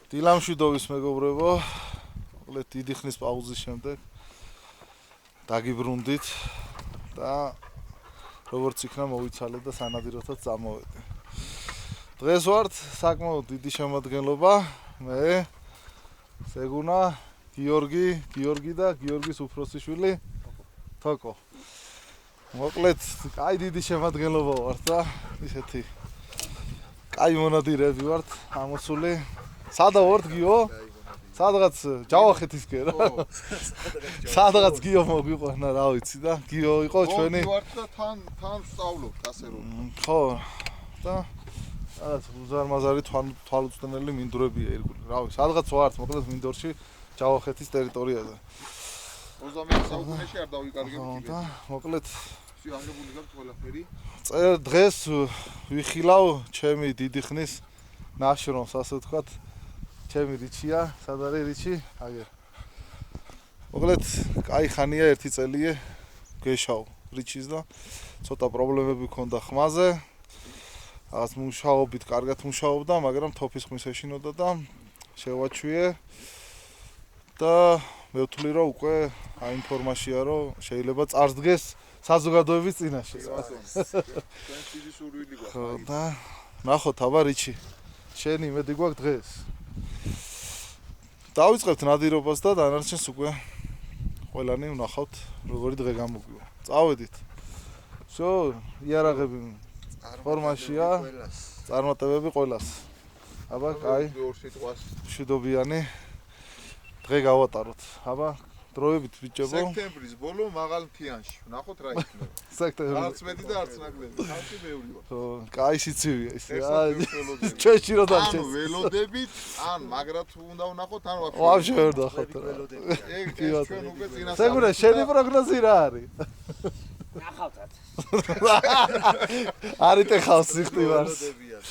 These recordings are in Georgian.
დილამშვიდობის მეგობრებო, დიდი ხნის პაუზის შემდეგ დაგიბრუნდით და როგორც იქნა მოვიცალეთ და სანადიროთაც წამოვედი. დღეს ვართ საკმაოდ დიდი შემადგენლობა, მე, სეგუნა, გიორგი და გიორგის უფროსიშვილი თოკო. მოკლედ, კაი დიდი შემადგენლობა ვართ და ისეთი კაი მონადირეები ვართ ამოსული. სადა ვართ გიო? სადღაც ჯავახეთისკენ რა. სადღაც გიო მოგვიყვანა, რა ვიცი და გიო იყო ჩვენი. ვართ და თან ვსწავლობთ ასე რომ. ხო. და რაღაც უზარმაზარი თვალუწვდენელი მინდვრებია ირგვლივ. რა ვიცი, სადღაც ვართ, მოკლედ მინდორში, ჯავახეთის ტერიტორიაზე. 21 საუკუნეში არ დავიკარგებთ. და მოკლედ შეაღებული გაქვთ ყველაფერი. დღეს ვიხილავ ჩემი დიდი ხნის ნაშრომს, ასე ვთქვათ. ჩემი რიჩია, სად არის რიჩი? აგერ. მოკლედ, კაი ხანია ერთი წელია გეშავ რიჩის და ცოტა პრობლემები მქონდა ხმაზე. რაღაც მუშაობით, კარგად მუშაობდა, მაგრამ თოფის ხმის ეშინოდა და შევაჩვიე. და მე ვთვლი რომ უკვე აინფორმაცია რომ შეიძლება წარსდგეს საზოგადოების წინაშე. ჩვენ დიდი სურვილი გვაქვს. ხო და ნახოთ აბა რიჩი. შენი იმედი გვაქვს დღეს. დავიწყებთ ნადირობას და დანარჩენს უკვე ყველანი ვნახავთ როგორი დღე გამოგვივა. წავედით. всё, იარაღები ფორმაშია, წარმატებები ყველას. აბა, კაი. მშვიდობიანი დღე გავატაროთ. აბა, დროებით ბიჭებო. სექტემბრის ბოლო მაღალ მთიანში. ვნახოთ რა იქნება. სექტემბრი. არც მეტი და არც ნაკლები. თავში ბევრი ვარ. ხო, კაი სიცივია ისე. ჩვენში რო დარჩეს. ან ველოდებით, ან მაგრად უნდა ვნახოთ, ან ვაფშე ვერ დახოთ. ეგ ჩვენ უკვე წინასწარ. სეგურა, შენი პროგნოზი რა არის? ნახავთ. არით ეხავს სიხტივარს.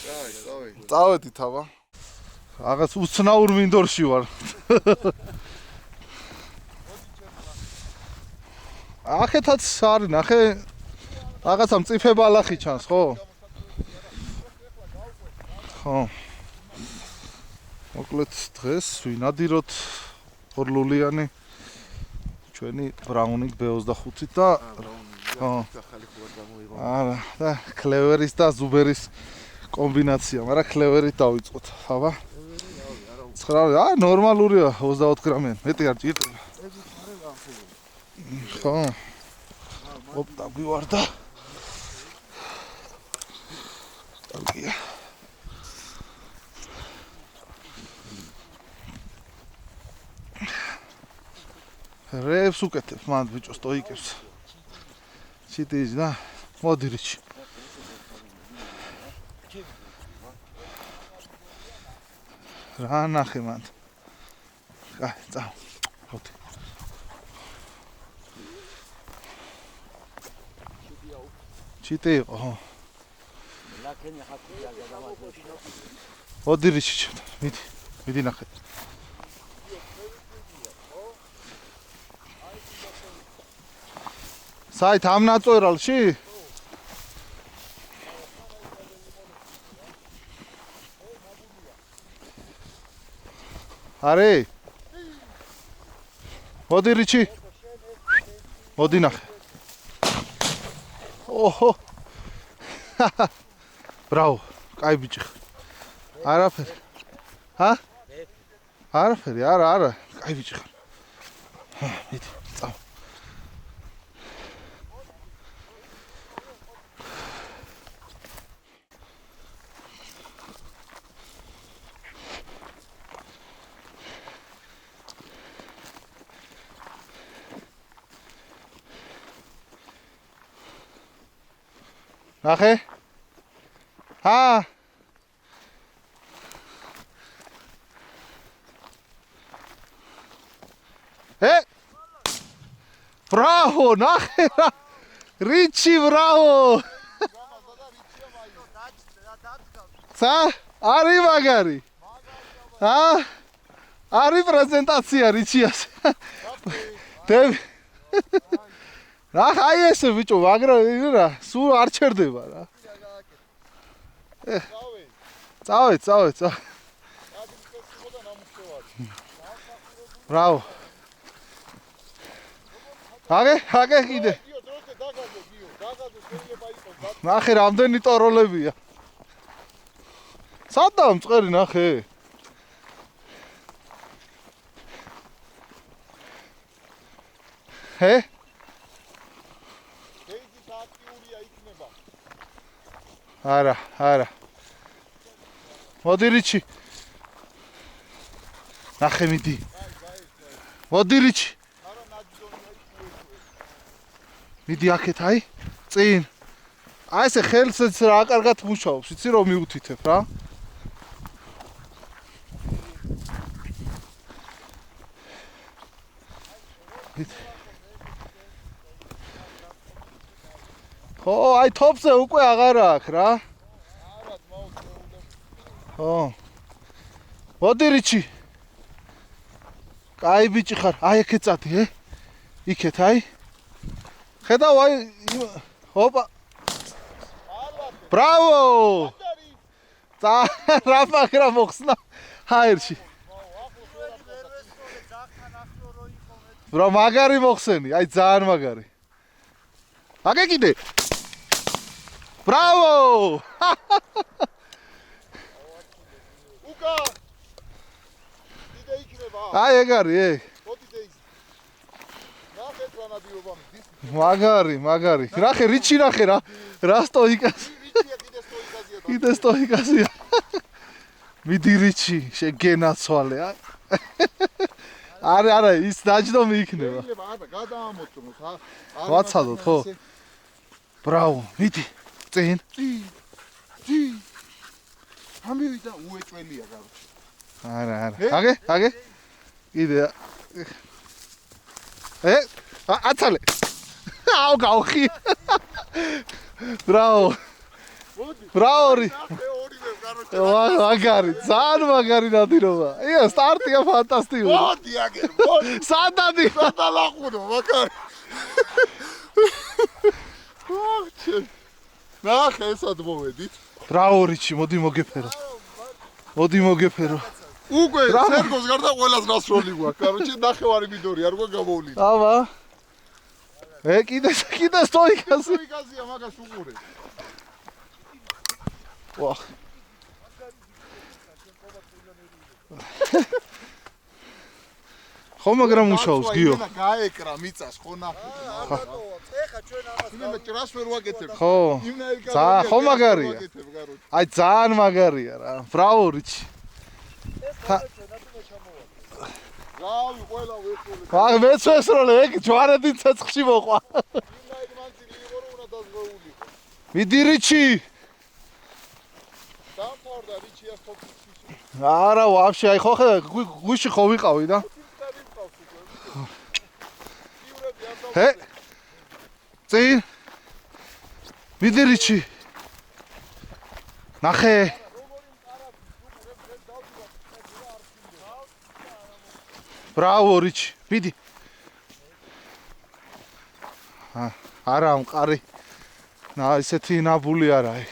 კაი. წავედით აბა. რაღაც უცნაურ მინდორში ვარ. ახეთაც არის, ნახე. რაღაცა მწიფე ბალახი ჩანს, ხო? ხო. მოკლედ დღეს ვინადიროთ ორლულიანი ჩვენი ბრაუნინგ B25 და ხო. არა, და კლევერის და ზუბერის კომბინაცია, მაგრამ კლევერით დავიწყოთ. აბა. 9, ნორმალურია 24 გრამიანი. მეტი არ ჭირდება. ხო. ოპ, დაგვივარდა. კარგია. რევს უკეთებ მან ბიჭო სტოიკებს. სიტის და მოდირიჩი. რა ნახე მან. კაი, წავა. ხოთი. ჩიტი იყო, ხო. ლაკენი ხაკია გადავაძლევში. მოდირიჩი, მიდი ნახე. საით ამ ნაწვერალში? არე? მოდი რიჩი. მოდი ნახე. ოჰო. ბრავო, კაი ბიჭი. არაფერი. ჰა? არაფერი, არა, კაი ბიჭი ხარ. მიდი, წავა. ნახე? ჰა? ბრავო, ნახე რა. რიჩი, ბრავო. ცა? არის მაგარი. ჰა? არის პრეზენტაცია რიჩიას. დები. რა ხაი ესე ბიჭო, მაგრამ რა, სულ არ ჩერდება რა. წავედ. Bravo. Agე კიდე. გიო დროზე დაგაგო გიო დაგაგო შეიძლება იყოს ნახე რამდენი ტოროლებია. სადაა მწყერი ნახე. ჰე? დეიზი აქტიურია იქნება არა. მოდი რიჩი. ნახე მიდი. მოდი რიჩი. არა ნაჯდომია მიდი აქეთ აი. წინ. აი ესე ხელსაც რა კარგად მუშაობს. იცი რომ მიუთითებ რა. ხო, აი თოპზე უკვე აღარ აქვს რა. არა მოუწევდა ხო. მოდი რიჩი. კაი ბიჭი ხარ. აი აქეთ წადი, იქეთ აი. ხედავ აი ოპა. ბრავო! რა მაგრამ მოხსნა ჰაერში. ბრო მაგარი მოხსენი, აი ძალიან მაგარი. აგე კიდე. ბრავო! უკა დიდე იქნება აი ეგ არის, ეგ. მოდი დეიზი ნახეთ რა ნადირობა მის მაგარი. ნახე რიჩი ნახე რა. რა სტოიკას. რიჩია კიდე სტოიკასია. მიდი რიჩი, შეგენაცვალე აი. არა, ის დაჯდომი იქნება. შეიძლება არა გადაამოწმოს ვაცადოთ ხო? ბრავო, მიდი. წინ. ამივიდა უეჭველია გარჩი არა. აგე. კიდე. აცალე. აუ გავხი. ბრავო. ბრავორი. ორივე გარჩი მაგარი, ძალიან მაგარი ნადირობა. ია, სტარტია ფანტასტიკური. მოდი აგერ მოდი სადადი. სადალახუნო მაგარი ნახე ესად მოვედით ბრავო რიჩი, მოდი მოგეფერო. უკვე სერგოს გარდა ყველას რასროლი გვაქვს კაროჩე ნახევარი მიდორი არ გვაქვს გამოვლინი აბა. კიდე სტოიკასი. სოიკაზია მაგას უყურე ვა. ხო მაგრამ მუშაობს გიო. გაეკრა მიწას ხო ნახე ეხა ჩვენ ამას იმენა ჭრას ვერ ვაკეთებ ხო. ხო მაგარია. აი ძალიან მაგარია რა. ბრავო რიჩი. რავი ყველა ვეწოლე მეც ვესროლე, ეგ ჯვარედი ცეცხლში მოყვა. იმნაირ მანძილი იყო რომ უნდა დაზღვეული მიდი რიჩი. დამთავრდა რიჩიას თოფის არა, ვაფშე, აი ხო ხედავ, გუში ხო ვიყავი და. ჰე? წინ. მიდი რიჩი. ნახე. ბრავო რიჩი, მიდი. არა, მყარი. ისეთი ნაბული არა აი.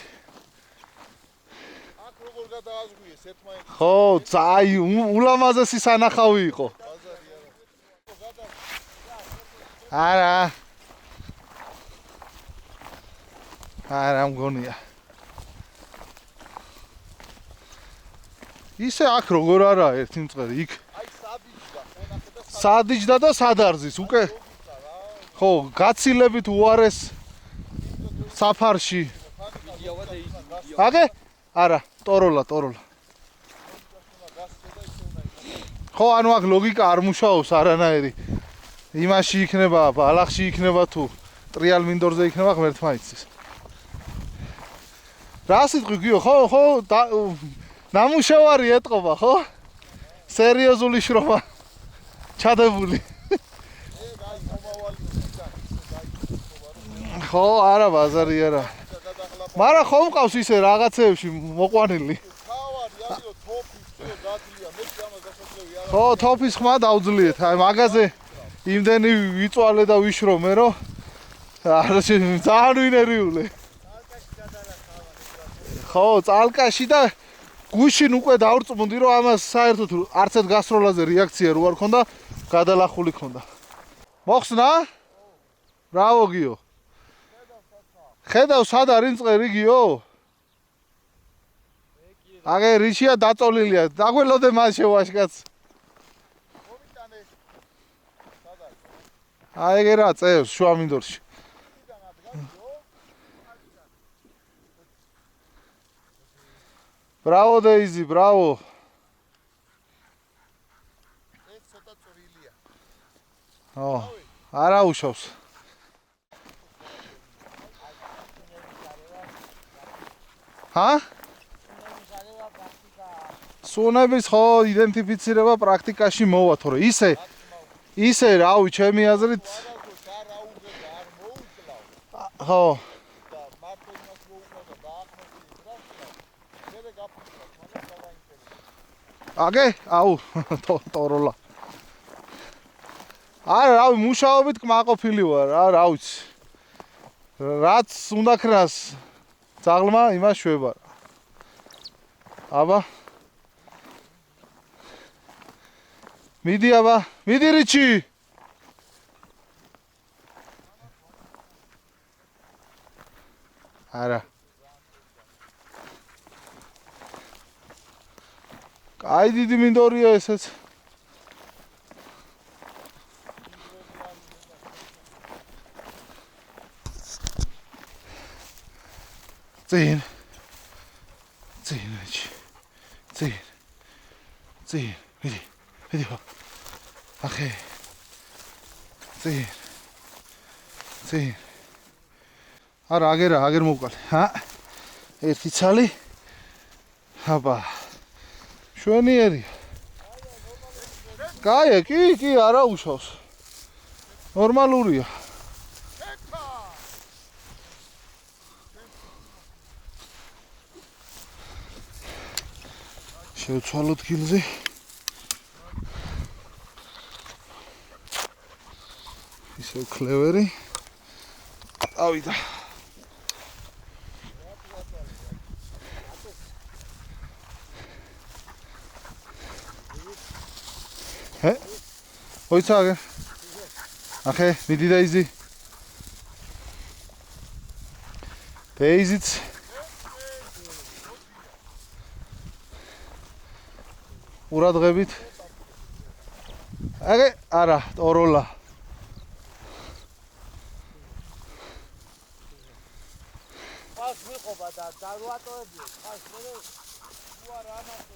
აქ როგორ გადააზღვიეს ერთმანეთს ხო, აი ულამაზესი სანახავი იყო. არა მგონია. ისე აქ როგორ არა ერთი მწყერი იქ. აი სადიჯდა ხო ნახე და სადიჯდა და სადარზის უკვე. ხო, გაცილებით უარეს საფარში. აგე? არა, ტოროლა. ხო, ანუ აქ ლოგიკა არ მუშაობს არანაირი. იმაში იქნება, ბალახში იქნება თუ ტრიალ მინდორზე იქნება ღმერთმა იცის. რა სიტყვი გიო, ხო, ნამუშევარი ეტყობა, ხო? სერიოზული შრომა ჩადებული. ხო, არა ბაზარი არა. მაგრამ ხო მყავს ისე რაღაცეებში მოყვანილი. ხო, თოფის ხმა დაუძლიეთ. აი მაგაზე იმდენი ვიწვალე და ვიშრომე, რომ არა ძალიან ვინერიულე. ხო, წალკაში და გუშინ უკვე დავრწმუნდი რომ ამას საერთოდ არცეთ გასროლაზე რეაქცია რო არ ქონდა, გადალახული ქონდა. მოხსნა? ბრავო გიო. ხედავ სად არის წყერი გიო? აგე რიჩია დაწოლილია. დაგველოდე მას შევაშკაც. აი ეგ რა წევს შუამინდორში. Bravo Daisy, bravo. ეს ცოტა წვრილია. არა უშავს. ჰა? სუნების ხო იდენტიფიცირება პრაქტიკაში მოვა, თორე ისე რავი, ჩემი აზრით ხო აგე, აუ, ტოროლა. არა, რავი, მუშაობით კმაყოფილი ვარ, რა ვიცი. რაც უნდა ქრას ძაღლმა, იმას შვება. აბა. მიდი აბა, მიდი რიჩი. არა. აი დიდი მინდორია ესეც. წინ მიდი ახე წინ არა აგერ მოვყალე ჰა ერთი ცალი აბა შვენიერია კაია კი არა უშავს ნორმალურია შევცვალოთ გილზე ისევ კლევერი ავიდა ოიცაგე ახე მიდი დეიზიც ურადღებით აგე არა ტოროლა ხას ვიყობა და დაგვატოებიო ხას მე უარ ამასე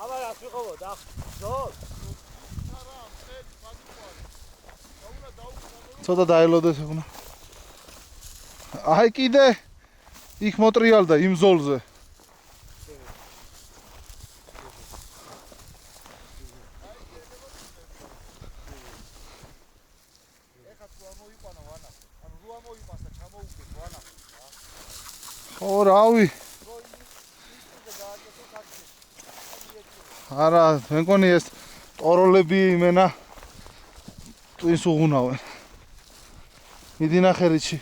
აბა რა ვიყობა და ძოს ცოტა დაელოდეს ეგონა აი კიდე იქ მოტრიალდა იმ ზოლზე ო რავი არა მე მგონი ეს ტოროლები იმენა ტვინს უღუნავენ მიდი ნახე რიჩი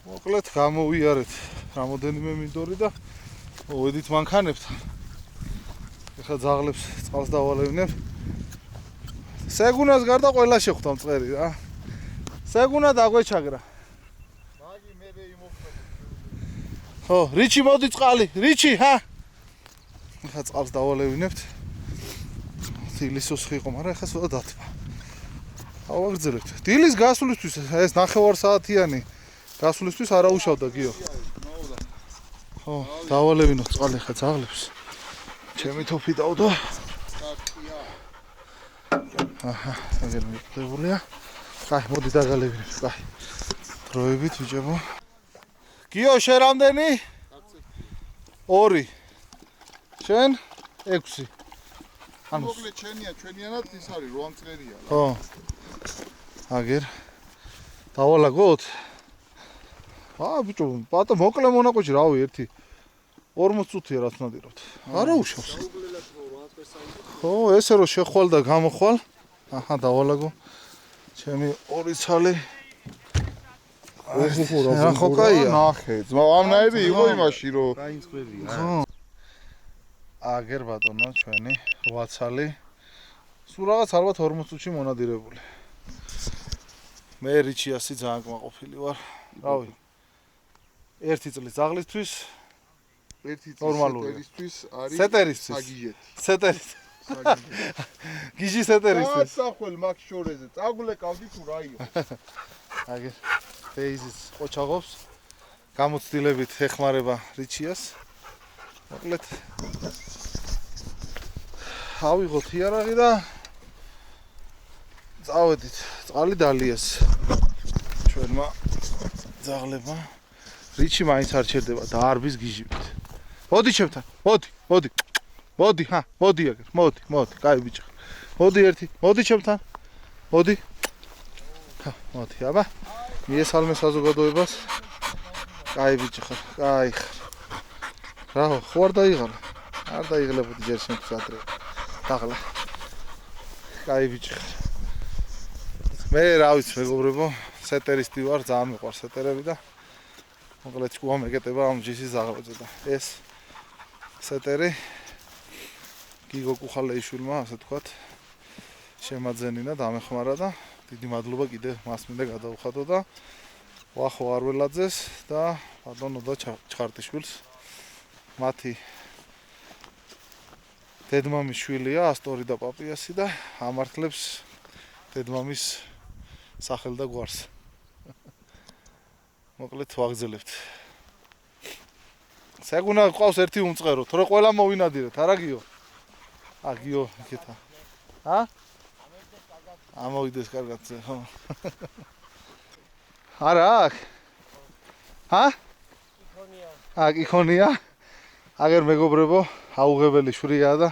მოკლედ გამოვიარეთ რამოდენიმე მინდორი და მოვედით მანქანებთან ეხლა ძაღლებს წყალს დავალევნებ სეგუნას გარდა ყველა შეხვდა მწყერი რა სეგუნა დაგვეჩაგრა მაგი მე იმოხდა ხო რიჩი მოდი წყალი რიჩი ჰა ეხლა წყალს დავალევნებთ დილის 9 იყო მაგრამ ეხლა სულ დათბა ავაგრძელებთ დილის გასვლისთვის ეს 9 საათიანი გასვლისთვის არა უშავდა გიო ხო დავალევინო წყალი ეხლა ძაღლებს ჩემი თოფი დავდო აჰა ეგერ მიყოლია კაი მოდი დაგალებინებ კაი დროებით ვიჭებო გიო შენ რამდენი 2 შენ 6 ანუ მოკლედ ჩვენიანად ის არის 8 წელია ხო აგერ დავალაგოთ ბიჭო ბატო მოკლე მონაკვეთში რავი 40 წუთია რაც ნადირობთ არა უშავს ხო ესე რომ შეხვალ და გამოხვალ აჰა დავალაგო ჩემი 2 ცალი რა ხო კაია? ნახე, ძმა ამნაირი იყო იმაში რომ ხო. აგერ ბატონო ჩვენი 8 ცალი. სულ რაღაც ალბათ 40 წუთში მონადირებული. მე რიჩიასი ძალიან კმაყოფილი ვარ. რავი. 1 წლის ძაღლისთვის, 1 ნორმალურია. წელისთვის არის სეტერისთვის. საგიჟეთი. სეტერის. გიჟი სეტერისთვის. სახელ მაგ შორეზე. წაგულეკავდი თუ რა იყო? აგერ დეიზის ყოჩაღობს. გამოცდილებით ეხმარება რიჩიას. მოკლედ ავიღოთ იარაღი და წავედით. წყალი დალიას. ჩვენმა ძაღლებმა რიჩი მაინც არ ჩერდება დაარბის გიჟებით. მოდი ჩემთან. მოდი, ჰა, მოდი აგერ. მოდი, კაი ბიჭო. მოდი ერთი, მოდი ჩემთან. მოდი. ჰა, მოდი, აბა. მიესალმე საზოგადოებას. კაი ბიჭო ხარ, კაი ხარ. რა, ხო არ დაიღალა? არ დაიღლებოდი ჯერ შემთხვევით ადრე. დაღლა. კაი ბიჭო ხარ. მე რა ვიცი მეგობრებო, სეტერისტი ვარ, ძალიან მიყვარს სეტერები და მოკლედ ჭკუა მეკეტება ამ ჯისის ზაღლებზე და ეს სეტერი გიგო კუხალეიშვილმა, ასე თქვათ, შემაძენინა, დამეხმარა და დიდი მადლობა კიდე მას მინდა გადავხადო და ვახო არველაძეს და ბატონ ოდა ჩხარტიშვილს. მათი დედმამის შვილია, ასტორი და პაპიასი და ამართლებს დედმამის სახელ და გვარს. მოკლედ ვაგზელებთ. საგუნა ყავს ერთი უმწყერო, თორე ყველა მოვინადირეთ, არა გიო? გიო, იქეთა. ამოვიდეს კარგად, ხო. არა აქ? იქონია. აგერ მეგობრებო, აუღებელი შვრია და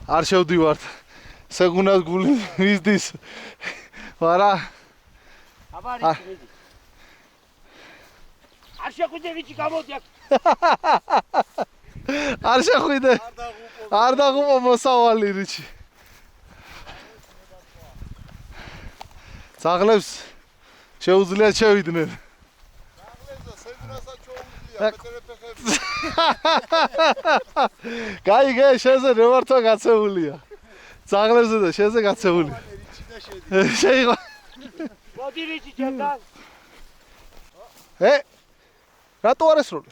არ შევდივართ. საგუნას გული მისდის. არა. აბარი მიდი. არ შეხვიდე რიჩი გამოდი აქ. არ შეხვიდე. არ დაღუპო მოსავალი რიჩი. ძაღლებს შეუძლიათ შევიდნენ. ძაღლებს და სეგუნასაც შეუძლია, მეწერე ფეხები. გაი, შენზე რევართვა გაცეულია. ძაღლებზე და შენზე გაცეულია. შეიღო. მოდი რიჩი ჩემთან. რატო არ ესროლე?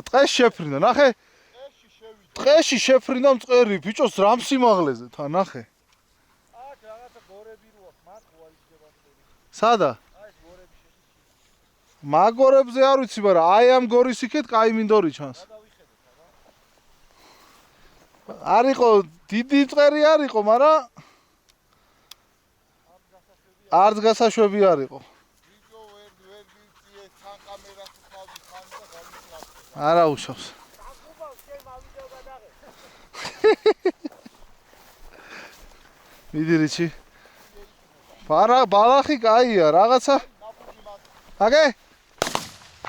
ტყეში შეფრინდა, ნახე? ტყეში შეფრინდა მწყერი, ბიჭოს რამ სიმაღლეზე, თა ნახე. აქ რაღაცა გორები როა, მათ უაიჭდება მწყერი. სადა? აი ეს გორები შეჭი. მაგორებზე არ ვიცი, მაგრამ აი ამ გორის იქეთ კაი მინდორი ჩანს. არისო დიდი მწყერი არისო, მაგრამ არც გასაშვები არისო. ვიდეო ვერ ვიცი, თან კამერას უხავდი თან და გამიკლავ. არა უშავს. დაგუბავს შენ მავიდეო გადაღე. მიდი რიჩი. ბალახი კაია, რაღაცა. აგე?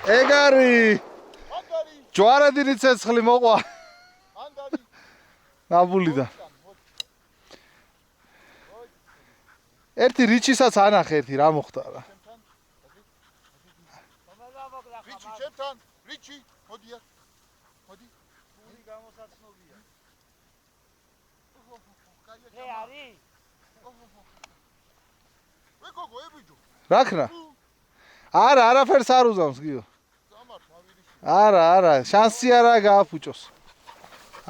ეგარი. ანდარი, ჯვარედინი ცეცხლი მოყვა. ანდარი. ნაბულიდა. ერთი რიჩისაც ანახე ერთი რა მოხდა რა. რიჩი ჩემთან, რიჩი, მოდი აქ. მოდი. გული გამოსაცნობია. კაია ე არის? გოგო, ებიჯო. რა ქნა? არა, არაფერს არ უზამს გიო. სამართ მავიდი. არა, შანსი არა გააფუჭოს.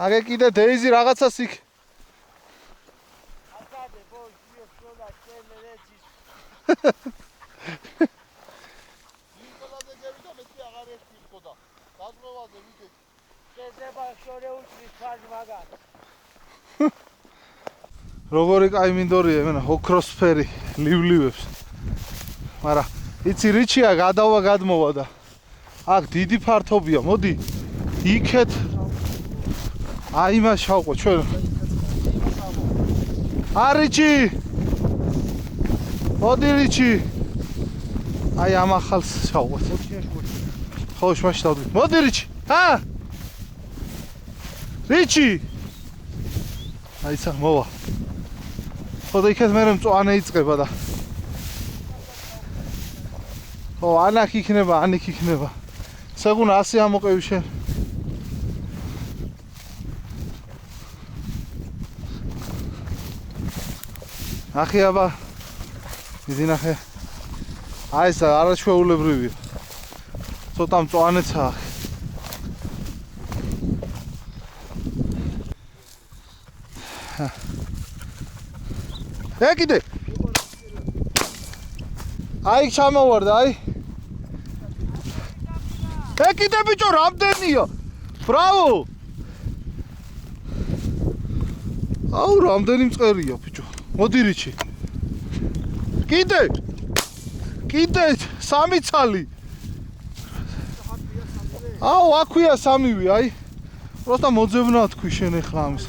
აგე კიდე დეიზი რაღაცას იქ. აკადე ბოშიო სოლა წელერეცის. ნიკოლაზე გევიდა მეტი აღარ ეხილკო და დაზღვევაზე ვიდექი. შეძება შორეუჭრის ფაჟ მაგარ. როგორი კაი მინდორია მენა ოქროსფერი ლივლივებს. მაგრამ იცი რიჩია გადავა გადმოვა და აქ დიდი ფართობია. მოდი იქეთ აი მას შავყო ჩვენ. არიჩი. მოდი რიჩი. აი ამ ახალს შავყოთ. ხო, შმაში დავდივით. მოდი რიჩი. რიჩი. აი სა მოვა. ხო და იქეთ მე მწვანე იწყება და ხო ანაკ იქნება ანიკ იქნება საგუნა 100 ამოყევი შენ ახი აბა მიდი ნახე აი ეს არაჩვეულებრივია ცოტა მწვანეცაა ეკიდე აი ჩამოვარდა აი ეკიდე ბიჭო რამდენია ბრავო აუ რამდენი მწყერია ბიჭო მოდი რიჩი კიდე სამი ცალი აუ აქვია სამივე აი პროსტა მოძებნა თქვი შენ ახლა ამის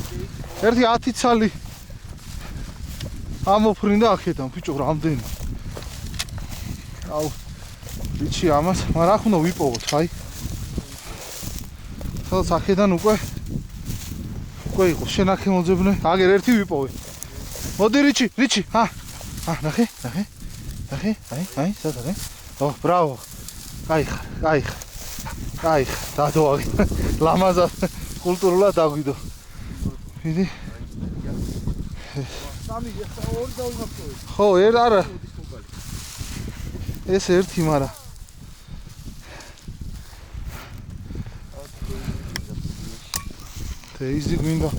ერთი 10 ცალი ამოფრინდა აქედან ბიჭო რამდენი აუ ბიჭი ამას მაგრამ ახ უნდა ვიპოვოთ აი სადაც აქედან უკვე იყო შენ აქე მოძებნე აგერ ერთი ვიპოვე მოდი რიჩი ნახე აი სად არის ო ბრავო კაი დადო ლამაზად კულტურულად დაგვიდო მიდი სამი ახლა ორი დავიღავ ხო არა ეს ერთი მარა თეიზი გვინდა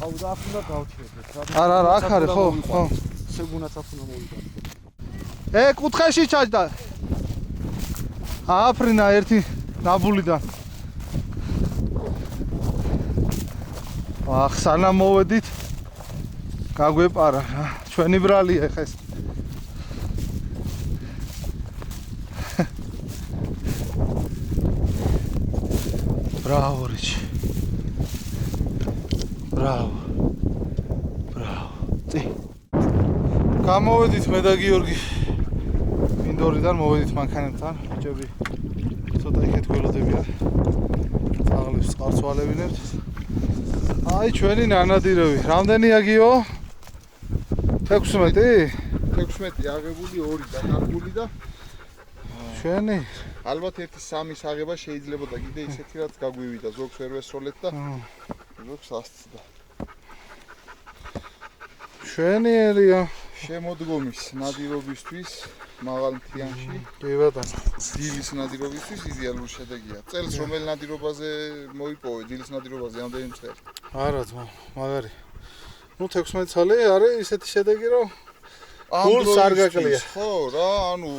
აუ და აქ უნდა გავჩერდეთ არა აქ არის ხო სეგუნაც აქ უნდა მოვიდა კუთხეში ჩაჯდა აფრინა ერთი ნაბულიდან ახ სანამ მოვედით გაგვეპარა ჩვენი ბრალია ხა ეს ბრავო რიჩი ბრავო წი გამოვედით მე და გიორგი მინდორიდან მოვედით მანქანებთან ბიჭები ცოტა იქეთ გველოდებია წაღლებს წყარს ვალევინებთ აი ჩვენი ნანადირები რამდენია გიო 16 აღებული 2 დაკარგული და ჩვენი ალბათ ერთი 3 აღება შეიძლება და კიდე ისეთი რაც გაგვივიდა ზოგს ვერ ვესროლეთ და ზოგს ასწდა ჩვენი ერია შემოდგომის ნადირობისთვის მაღალმთიანში კი ბატონო დილის ნადირობისთვის იდეალური შედეგია წელს რომელ ნადირობაზე მოიპოვე დილის ნადირობაზე ამდენი მწყერი არა ძმა მაგარი ნუ 16 ცალი არის ისეთი შედეგი რომ გულს არ გაკლია ხო რა ანუ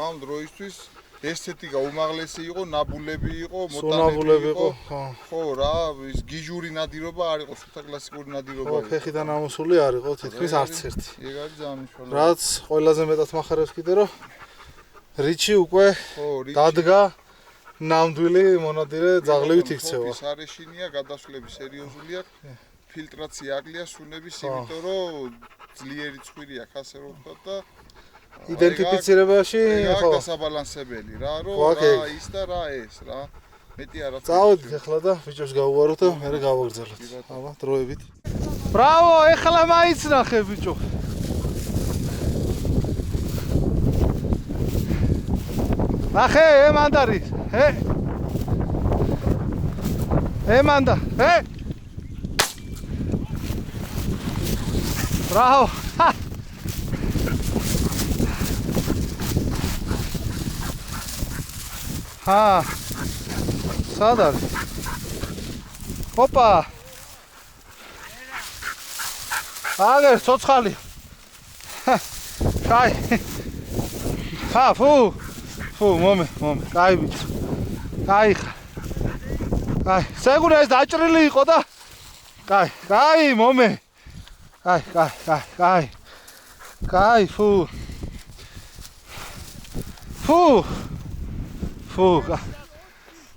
ამ დროისთვის ესთეტიკა უმაღლესი იყო ნაბულები იყო მოტანები იყო ხო რა ის გიჟური ნადირობა არ იყო სულთა კლასიკური ნადირობა იყო ფეხიდან ამოსული არ იყო თითქმის არც ერთი ეგ არის ძალიან მნიშვნელოვანი რაც ყველაზე მეტად מחარებს კიდე რომ რიჩი უკვე დადგა ნამდვილი მონადირე ძაღლივით იქცევა ის არეშინია გადასვლები სერიოზული აქვს ფილტრაცია აკლია სუნების იმიტომ რომ ძლიერი ცხვირი აქვს ასე რომ ვთქვათ და იდენტიფიცირებაში ხო გასაბალანსებელი რა რომ რა ის და რა ეს რა მეტი არა წავედით ახლა და ბიჭებს გავუვაროთ და მე გავაგრძელოთ აბა დროებით ბრავო ახლა მაინც ნახე ბიჭო ნახე მანდარი მანდა ბრავო სად არის? ოპა! აგერ ცოცხალი. კაი. ფუ, მომე. კაი ბიჭო. კაი. სეგუნა ეს დაჭრილი იყო და კაი, მომე. კაი. კაი, ფუ.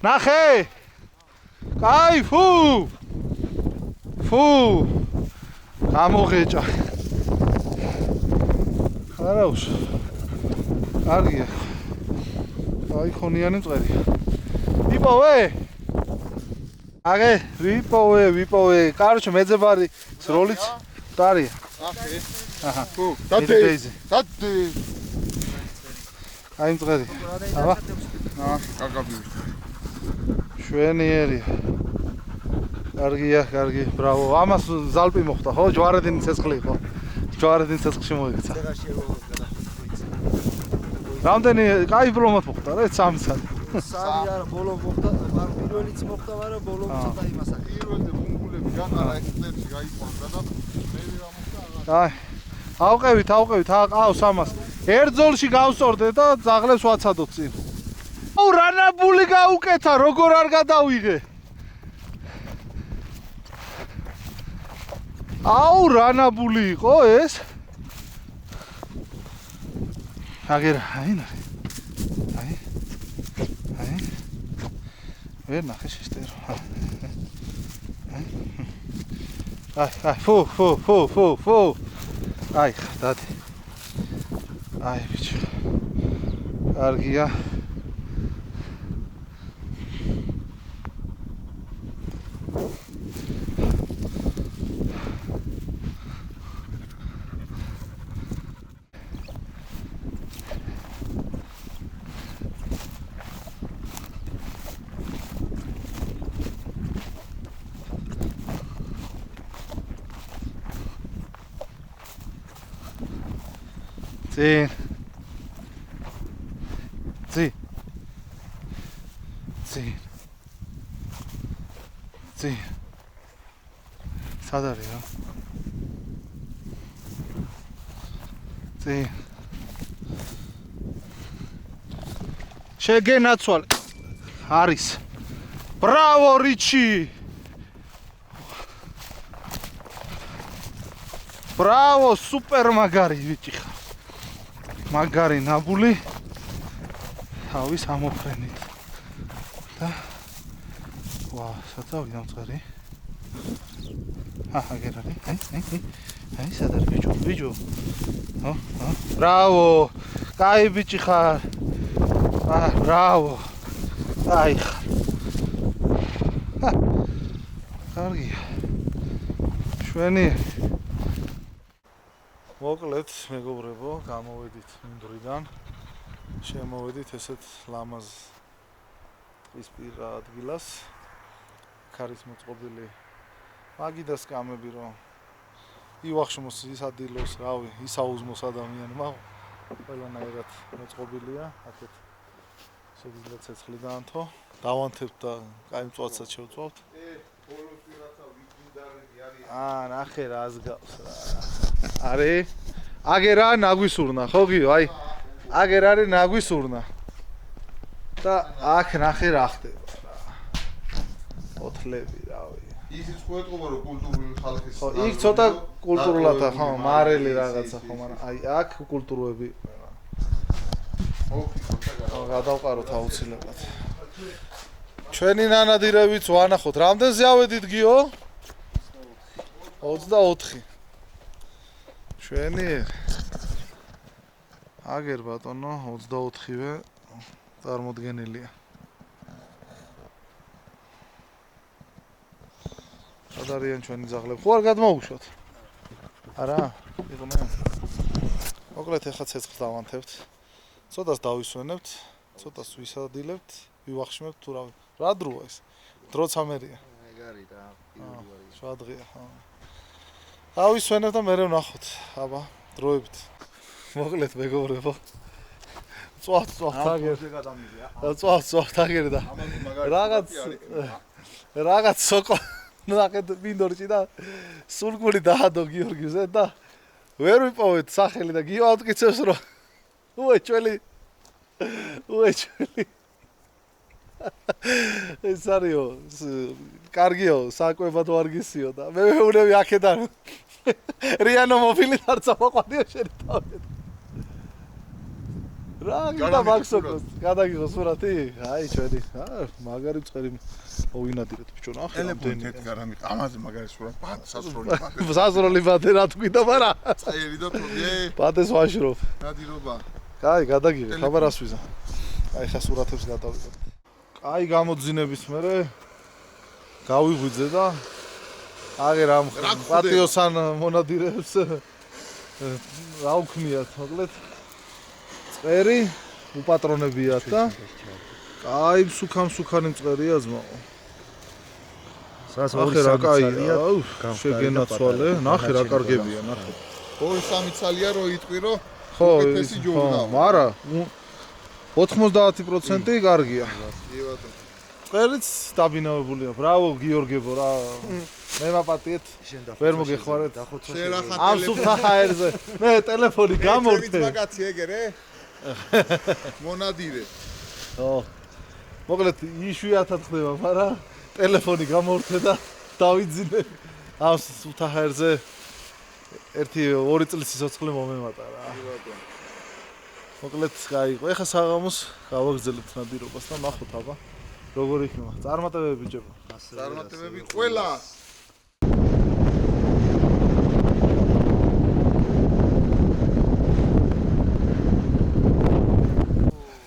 ნახე! კაი, ფუ! გამოღეჭა. არაუს. კარგია. აი ხონიანი მწყერი. ვიპოვე? ვიპოვე. კაროჩე მეძებარი სროლიც ტარია. ნახე. აჰა. ხო, დადე. დადე. აი მწყერი. აბა. კაკაბი. შვენიერია. კარგია, კარგი, ბრავო. ამას ზალპი მოხდა, ხო? ჯვარედინი ცეცხლი იყო. ჯვარედინი ცეცხლში მოიქცა. რამდენი კაი ბრომად მოხდა რა, 3 წელი. სამი არა, ბოლო მოხდა, პირველიც მოხდა, მაგრამ ბოლო ცოტა იმასაკ. პირველზე ბუმბულები გაყარა ეს წელს გაიყვანდა და მე რა მოხდა? აი. ავყევით, აყავს ამას. ერთ ძოლში გავსწორდე და ძაღლებს ვაცადოთ წინ. აუ რანაბული გაუკეთა, როგორ არ გადავიღე? აუ რანაბული იყო ეს? აგერა, აი. ვერ ნახე შეშტერო. აი, ფუ. აი, დადი. აი, ბიჭო. კარგია. წინ. სად არის რა? წინ. შეგენაცვალე. არის. ბრავო რიჩი. ბრავო, სუპერ მაგარი ბიჭი ხარ. მაგარი ნაბული. თავის ამოფრენით. და ვა, საწავი დამწყარი. აგერ არის. აი, სად არის ბიჭო. ჰო. ბრავო. კაი ბიჭი ხარ. ბრავო. აი ხარ. კარგია. შვენი. მოკლედ, მეგობრებო, გამოვედით მინდვრიდან. შემოვედით ესეთ ლამაზ ტყისპირა ადგილას. ქარის მოწყობილი მაგიდას კამები რომ ივახშმოს ის ადილოს, რავი, ისაუზმოს ადამიანმა ყველანაირად მოწყობილია. აქეთ შეგიძლიათ ცეცხლი დაანთო, დავანთებთ და კაი მწვავცაც შევწვავთ. ბოლოს ვიღაცა ვიგვინდარები არის. ნახე რა ასგავს რა. არე აგერა ნაგვისურნა, ხო გიო, აი აგერ არის ნაგვისურნა. და აქ ნახე რა ხდება რა. ოთლები, რავი. ისიც ხო ეთყობა რომ კულტურული ხალხის. ხო, იქ ცოტა კულტურულად ხო, მარელი რაღაცა ხო, მაგრამ აი აქ კულტურები. ხო, გადავყაროთ აუცილებლად. ჩვენი ნანადირებიც ვანახოთ. რამდენზე ავედით გიო? 24. ჩვენი აგერ ბატონო 24-ვე წარმოდგენილია. სად არიან ჩვენი ძაღლები? ხო არ გადმოუშვათ? არა, იყვნენ. მოკლედ ახლა ცეცხლს დავანთებთ. ცოტას დავისვენებთ, ცოტას ვისადილებთ, ვივახშმებთ თუ რა დროა ეს? დროც ამერია. ეგარი და პირველი. შვადღია, ხო. დავისვენებთ და მერე ვნახოთ. აბა, დროებით. მოკლედ მეგობრებო. წვავთ აგერ. წვავთ აგერ და რაღაც სოკო ნახეთ მინდორში და სულგული დაადო გიორგიზე და ვერ ვიპოვეთ სახელი და გიო ამტკიცებს რომ უეჩველი ეს არისო კარგიო საკვებად ვარგისიო და მე მეუნები აქედან რიანო მობილი დარწა მოყვანიო შენი თავი რა გიდა მაქსოკოს გადაგიღო სურათი აი ჩვენი მაგარი მწყერი მოვინადირეთ ბიჭო ნახე ტელეფონით ერთ გარამი ამაზე მაგარი სურათი სასროლი ბადე რა თქვიდა მაგრამ წაირი და თოე ბადეს ვაშრობ ნადირობა კაი გადაგიღე ხაბარ ასვიზა აი ხა სურათებს გადავიღებ კაი გამოძინების მერე გავიღვიძე და აგერ ამ პატიოსან მონადირებს რა უქმიათ, მოკლედ წერი უპატრონებიათ და აი სუქანი მწყერია ძმაო. ნახე რა კაია, შეგენაცვალე, ნახე რა კარგებია, ნახე. ხო, 3 ცალია რო იტყვირო. ხო, უკეთესი ჯობნა. მარა 90% კარგია. კი ბატონო. წერიც დაბინავებულია. ბრავო გიორგებო რა. მე მაპატიეთ. ვერ მოგეხმარეთ. ამ სუფთა ჰაერზე. მე ტელეფონი გამორთე. მაგაცი ეგერე? მონადირე. ხო. მოკლედ იშვიათად ხდება, მაგრამ ტელეფონი გამორთე და დავიძინე. ამ სუფთა ჰაერზე 2 წლის სიცოცხლე მომემატა რა. მოკლედ გაიყო. ეხა საღამოს გავაგზავნებთ ნადირობას და ნახოთ აბა როგორ იქნება. წარმატებები ბიჭებო. წარმატებები ყველა.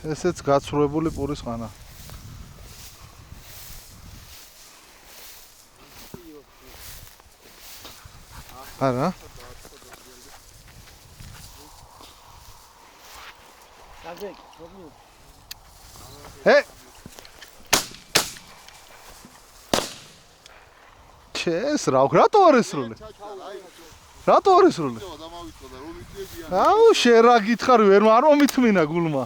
ესეც გაცრუებული პურის ხანა. არა? ჰე! ჩეს რა რატო არ ესროლე? რატო არ ესროლე? აუ შენ რა გითხარი ვერ არ მომითმინა გულმა.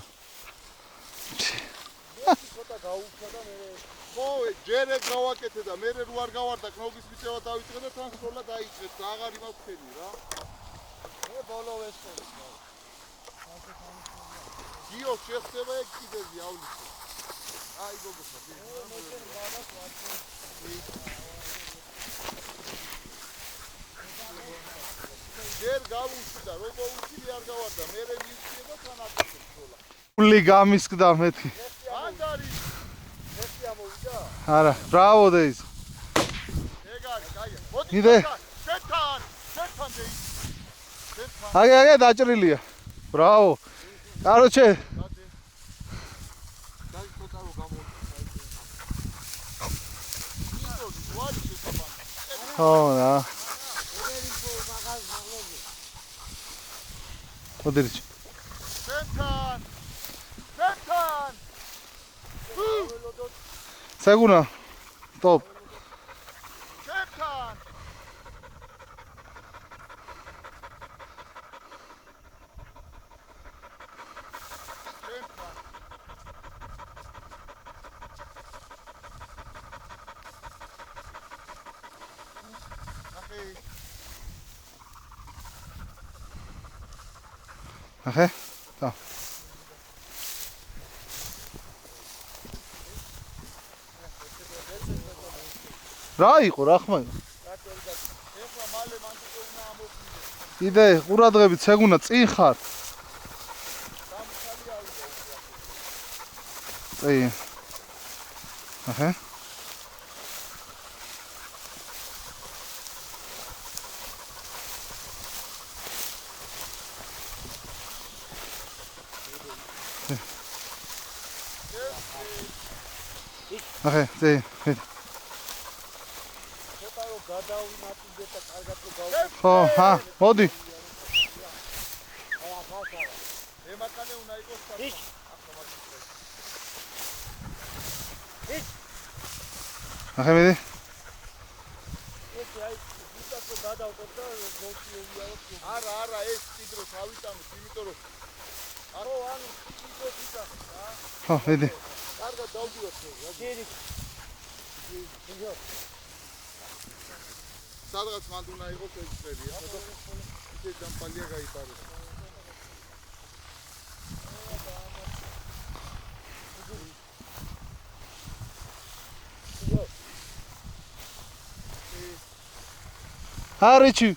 ხო, ჯერ ეგ გავაკეთე და მე რო არ გავარდა კნობის მიწევა დავიწყე და თან სროლა დაიწყეთ. აღარ იმას ხელი რა. მე ბოლო ვესწრე. გიო შეხება ეგ კიდევი ავლისო. აი გოგოსა. ჯერ გავუშვი და რო გავუშვი არ გავარდა. მე მივწია და თან აკეთე სროლა. გული გამისკდა მეთქი. ან არის. ერთი ამოვიდა. არა, ბრავო დეიზ. ეგ არის, კაია. მოდი. იდე. შეთან დეიზ. აგე დაჭრილია. ბრავო. კაროჩე. ხო რა. მოდერჩი. შეთან. საგუნა. ტოპ. შეთან. ახე. და. რა იყო რა ხმა? ეხლა მალე მანდიკო უნდა ამოფინდეს. იდე ყურადღებით საგუნა წინ ხარ. წინ. ახე. ახე, წინ. ხო, ჰა, მოდი. ემაკანე უნდა იყოს ის. ახე მიდი. არა, ეს კიდრო თავიტანოს, იმიტომ რომ არო ანუ კიდრო თვითა რა. ხო, მიდი. კარგად დავდივართ, რა. სადღაც მანდ უნდა იყოს ეს წერი, რა. ისე ჯამპალია გაიპარეს. Harichi.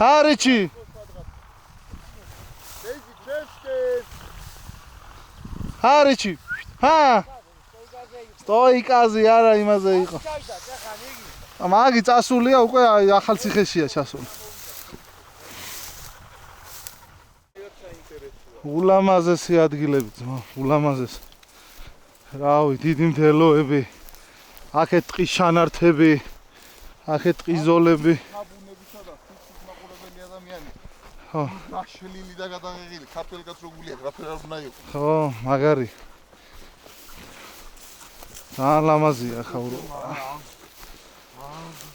Harichi. Harichi. Ha. Stoikazi არა იმაზე იყო. მაგი წასულია უკვე ახალციხეშია ჩასული. ულამაზესი ადგილები ძმა, ულამაზესი. რავი, დიდი მდელოები. აქეთ ტყის შანართები, აქეთ ტყის ზოლები. საბუნებისა და სიცოცხლის მაყურებელი ადამიანი. ხო. გაშლილი და გადაღեղილი, ქართველკაც რო გული აქვს, რაფერ არ უნდა იყოს. ხო, მაგარი. ძალიან ლამაზია ხაურო.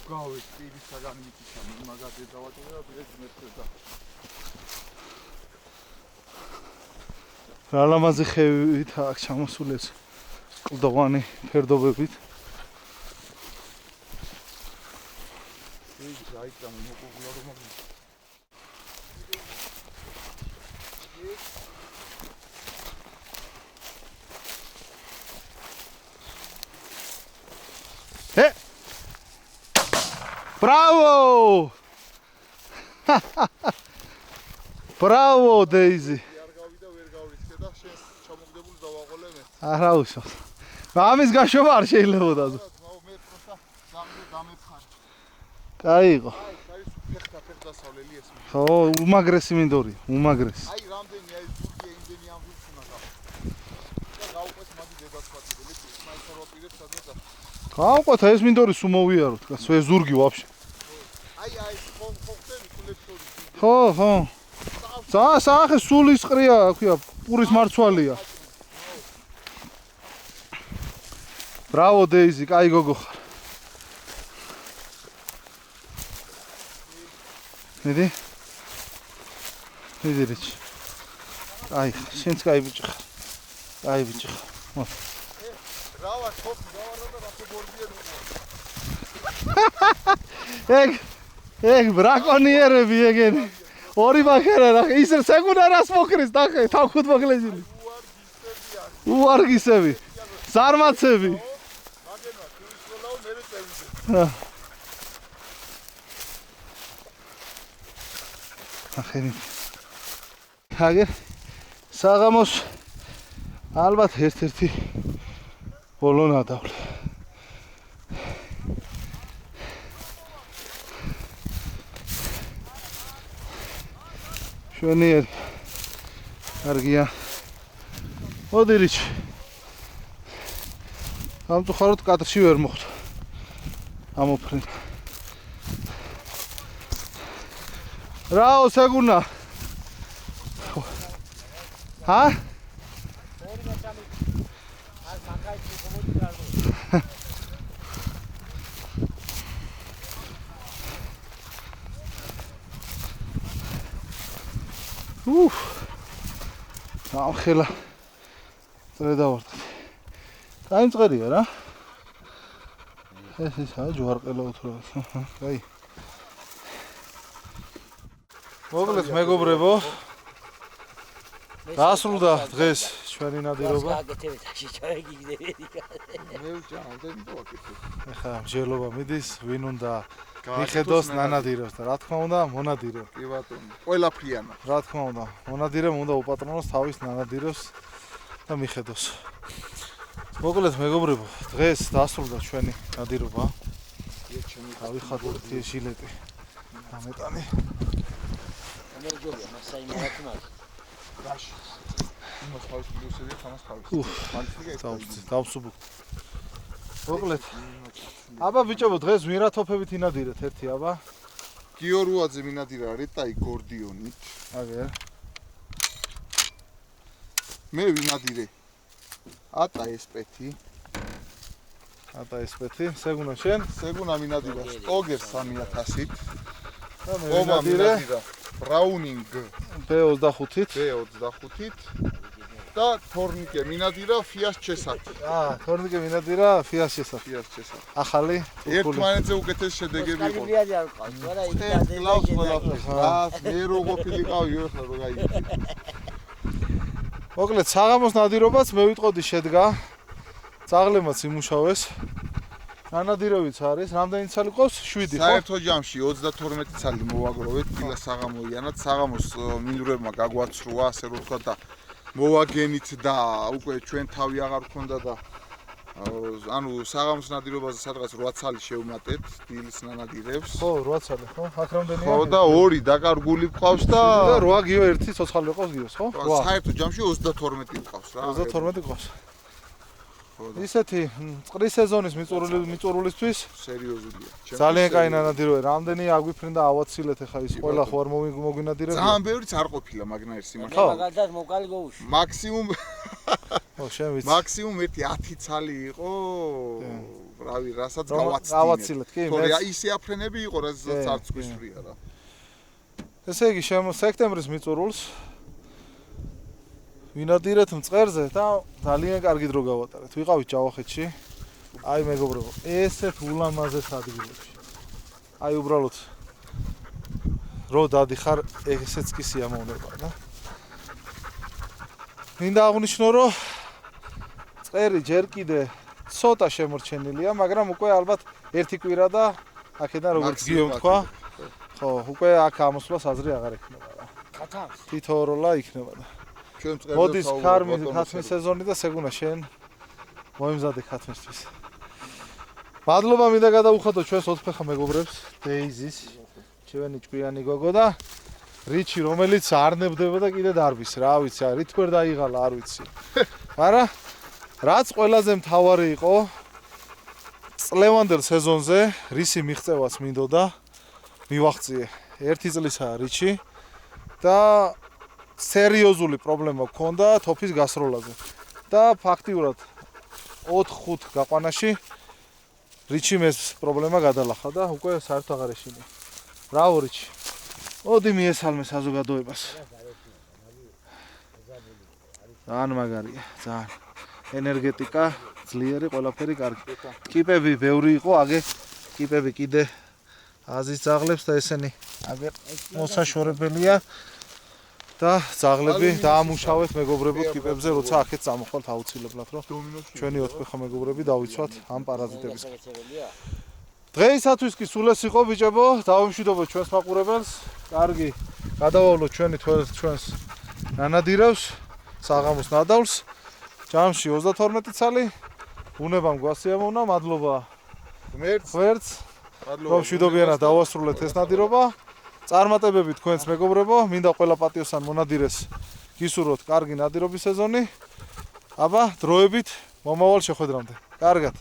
გავი პირისაგან მიწისა, მაგაზე დავაჭერა ეს მეთქვა. რა ლამაზი ხევით აქ ჩამოსულეს კლდოვანი ფერდობებით. ეს რაიტა მოკუგულარო მაგ Bravo! Bravo Daisy. არ გავიდა ვერ გავრისკე და შენ ჩამოგდებული დავაყოლე მე. არა უშავს. ამის გაშვება არ შეიძლებოდა. მე პროსტა დამეფხარ. კაიღო. აი ფეხთა დასავლელი ეს. ხო, უმაგრესი მინდორი, უმაგრესი. აი რამდენი აი ზურგი იმდენი ამ ვიქს უნდა გავა. და გაუყვეს მაგი დედაცვათი, სნაიპერ ვაპირებს სადღაც. გავყვეთა ეს მინდორი სულ მოვიაროთ, ეს ზურგი ვაფშე. აი ხოხტები კულექტორი. ხო. საახე სულ ისყრია, ქვია, პურის მარცვალია. Bravo Daisy, კაი გოგო ხარ. მიდი რიჩი. აი, შენც კაი ბიჭი ხარ. კაი ბიჭი ხარ. რავა ხოხი გავარო და რაფე ბორბიერ ეგ ბრაკონიერები ეგენი. ორი ბაქერა რა, ის სეკუნდარას მოკრის და თავხუთ მოგლეჯილი. უარგისები. ზარმაცები. მაგენვა თვითონაო მე წერზე. ახენი. აგერ საღამოს ალბათ ერთ-ერთი ბოლონა დავle. შვენიერი. კარგია. მოდი რიჩი. ამწუხაროდ კადრში ვერ მოხვდა. ამოფრენ. რაო საგუნა. ჰა? ამხელა წრე დავარდეთ. დაიმწყერია რა. ეს ისაა ჯვარყელა უთხრა. კაი. მოგლეთ მეგობრებო. დასრულდა დღეს ჩვენი ნადირობა. მე ვჭამდები პოკეტი. ეხლა მსჯელობა მიდის, ვინ უნდა მიხედოს ნანადიროს და რა თქმა უნდა მონადირე. კი ბატონო. ყველაფრიანა. რა თქმა უნდა, მონადირემ უნდა უპატრონოს თავის ნანადიროს და მიხედოს. მოგლეთ მეგობრებო, დღეს დასრულდა ჩვენი ნადირობა. ავიხადოთ ეს ჟილეტი. ამეტანი. ენერგია მასაიმარათმა. დაში. იმას თავის პლუსები ხამას თავის. დავსუბუქ. მოგლეთ. აბა ბიჭებო, დღეს ვირათოფებით ინადირეთ ერთი აბა. გიორუაძე მინადირა რეტაი გორდიონით. აგერ. მე ვინადირე ატა ესპეთი. ატა ესპეთი, სეგუნა შენ? სეგუნა მინადირა სტოგერ 3000-ით. და მე ობა ვინადირე მინადირა ბრაუნინგ B25-ით. B25-ით. და თორნიკე მინადირა ფიას ჩესათი. თორნიკე მინადირა ფიას ჩესათი. ფიას ჩესათი. ახალი ერთმანეთზე უკეთეს შედეგები იყო. კარგია არ ყავს, არა ის კლავს ყველაფერს. მე რო ყოფილიყავი ახლა რო გაიგე. მოკლედ საღამოს ნადირობაც მე ვიტყოდი შედგა. წაღლემაც იმუშავეს. ნანადირებიც არის, რამდენი ცალი ყავს? 7 ხო? საერთო ჯამში 32 ცალი მოვაგროვეთ, დილა საღამოიანად, საღამოს მინდვრებმა გაგვაცრუა, ასე რომ ვთქვა და მოვაგენით და უკვე ჩვენ თავი აღარ გქონდა და ანუ საღამოს ნადირობაზე სადღაც 8 ცალი შევმატეთ დილის ნანადირებს. ხო 8 ცალი ხო აქ რამდენია ხო და 2 დაკარგული გყავს და 8 გიო ერთი ცოცხალი ყავს გიოს ხო საერთო ჯამში 32 გყავს რა 32 ყავს ისეთი წყლის სეზონის მიწურულისთვის სერიოზულია ძალიან კაი ნანადიროა რამდენი აგვიფრინდა ავაცილეთ ახლა ის ყველა ხო არ მოგვინადირებს ძალიან ბევრიც არ ყოფილა მაგნაირ სიმართლე მაგალითად მოკალი გოუში მაქსიმუმ ხო შენ ვიცი მაქსიმუმ 10 ცალი იყო რავი რასაც გავაცილეთ კი მე ისე აფრენები იყო რასაც არც გვისვრია რა ესე იგი სექტემბრის მიწურულს ვინადირეთ მწყერზე და ძალიან კარგი დრო გავატარეთ. ვიყავით ჯავახეთში. აი მეგობრებო, ესეთ ულამაზეს ადგილებში. აი უბრალოდ რო დადიხარ, ესეც კი სიამოვნება და. მინდა აღვნიშნო, რომ მწყერი ჯერ კიდე ცოტა შემორჩენილია, მაგრამ უკვე ალბათ ერთი კვირა და აქედან როგორც გიომ თქვა, ხო, უკვე აქ ამოსვლას აზრი აღარ ექნება რა. თითო როლა იქნება და მოდის ქათმის სეზონი და სეგუნა შენ მოიმზადე ქათმისთვის. მადლობა მინდა გადავუხადო ჩვენს ოთხფეხა მეგობრებს, დეიზის, ჩვენი ჭკვიანი გოგო და რიჩი, რომელიც არ ნებდება და კიდე დარბის, რა ვიცი, რით ვერ დაიღალა, არ ვიცი. მაგრამ რაც ყველაზე მთავარი იყო წლევანდელ სეზონზე რისი მიღწევაც მინდოდა მივაღწიე. 1 წლისაა რიჩი და სერიოზული პრობლემა გქონდა თოფის გასროლაზე და ფაქტიურად 4-5 გაყვანაში რიჩიმ ეს პრობლემა გადალახა და უკვე საერთოდ აღარ ეშინია. ბრავო რიჩი. მოდი მიესალმე საზოგადოებას. ძალიან მაგარია, ძალიან. ენერგეტიკა, ძლიერი, ყველაფერი კარგი. კიპები ბევრი იყო, აგე კიპები კიდე აზის ძაღლებს და ესენი აგერ მოსაშორებელია. და ძაღლები დაამუშავეთ მეგობრებო კიპებზე, როცა აქეთ წამოხვალთ აუცილებლად, რომ ჩვენი ოთხფეხა მეგობრები დავიცვათ ამ პარაზიტებისგან. დღეისათვის კი სულ ეს იყო ბიჭებო, დავიმშვიდობოთ ჩვენს მაყურებელს. კარგი, გადავავლოთ ჩვენს ნანადირებს, საღამოს ნადავლს. ჯამში 32 ცალი. უნებამ გვასიამოვნა, მადლობა ღმერთს. რომ მშვიდობიანად დავასრულეთ ეს ნადირობა. წარმატებები თქვენს მეგობრებო, მინდა ყველა პატიოსან მონადირეს გისურვოთ კარგი ნადირობის სეზონი. აბა, დროებით მომავალ შეხვედრამდე. კარგად.